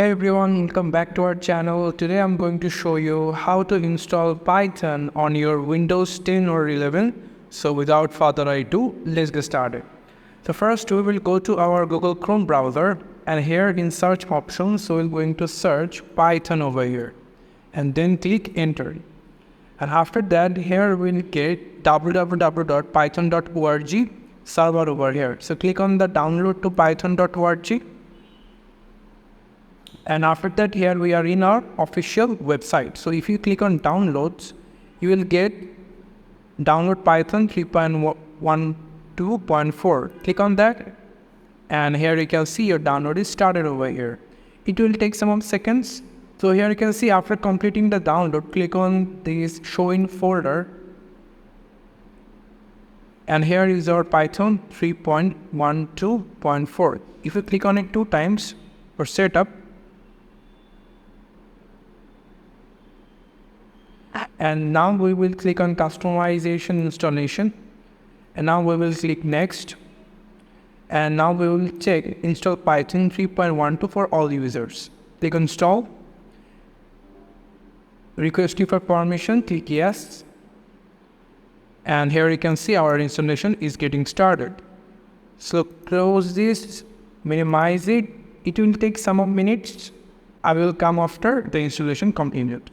Hey everyone, welcome back to our channel. Today I'm going to show you how to install Python on your Windows 10 or 11. So without further ado, let's get started. So first we will go to our Google Chrome browser, and here in search options, so we're going to search Python over here and then click enter. And after that, here we'll get www.python.org server over here. So click on the download to python.org. And after that, here we are in our official website. So if you click on downloads, you will get download Python 3.12.4. Click on that, and here you can see your download is started over here. It will take some seconds. So here you can see after completing the download, click on this show in folder. And here is our Python 3.12.4. If you click on it 2 times for setup, and now we will click on customization installation, and now we will click next, and now we will check install Python 3.12 for all users. Click install, request you for permission, click yes, and here you can see our installation is getting started. So close this, minimize it. It will take some minutes. I will come after the installation completed.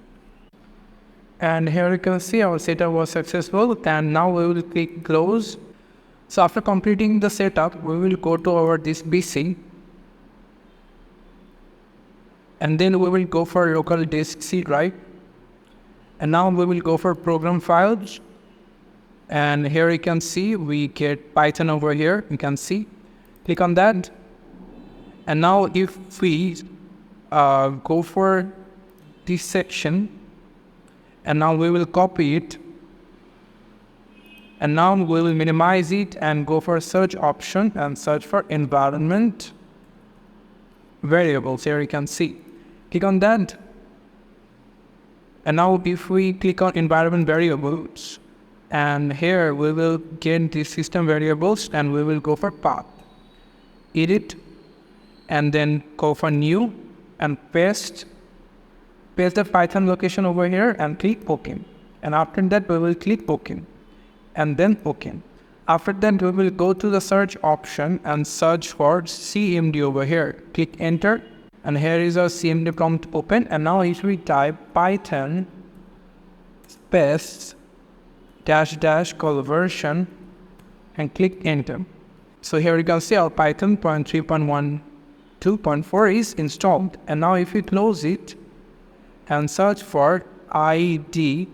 And here you can see our setup was successful, and now we will click close. So after completing the setup, we will go to our this PC, and then we will go for local disk C drive, and now we will go for program files, and here you can see we get Python over here. You can see, click on that, and now if we go for this section, and now we will copy it, and now we will minimize it and go for search option and search for environment variables. Here you can see, click on that, and now if we click on environment variables, and here we will get the system variables, and we will go for path, edit, and then go for new and paste the Python location over here and click OK. And after that, we will click OK and then OK. After that, we will go to the search option and search for CMD over here. Click enter, and here is our CMD prompt open. And now if we type Python space -- conversion and click enter. So here you can see our Python 3.12.4 is installed. And now if we close it and search for ID,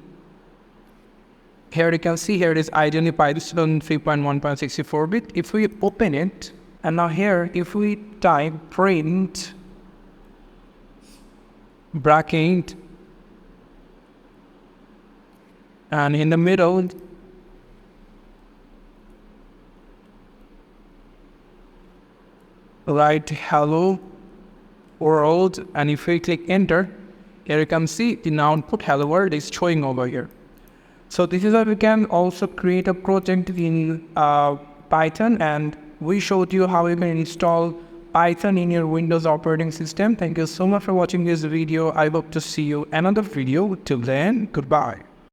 here you can see here it is ID Python 3.1.64-bit. If we open it, and now here if we type print bracket, and in the middle write hello world, and if we click enter, here you can see the output hello world is showing over here. So this is how we can also create a project in Python, and we showed you how you can install Python in your Windows operating system. Thank you so much for watching this video. I hope to see you another video. Till then, goodbye.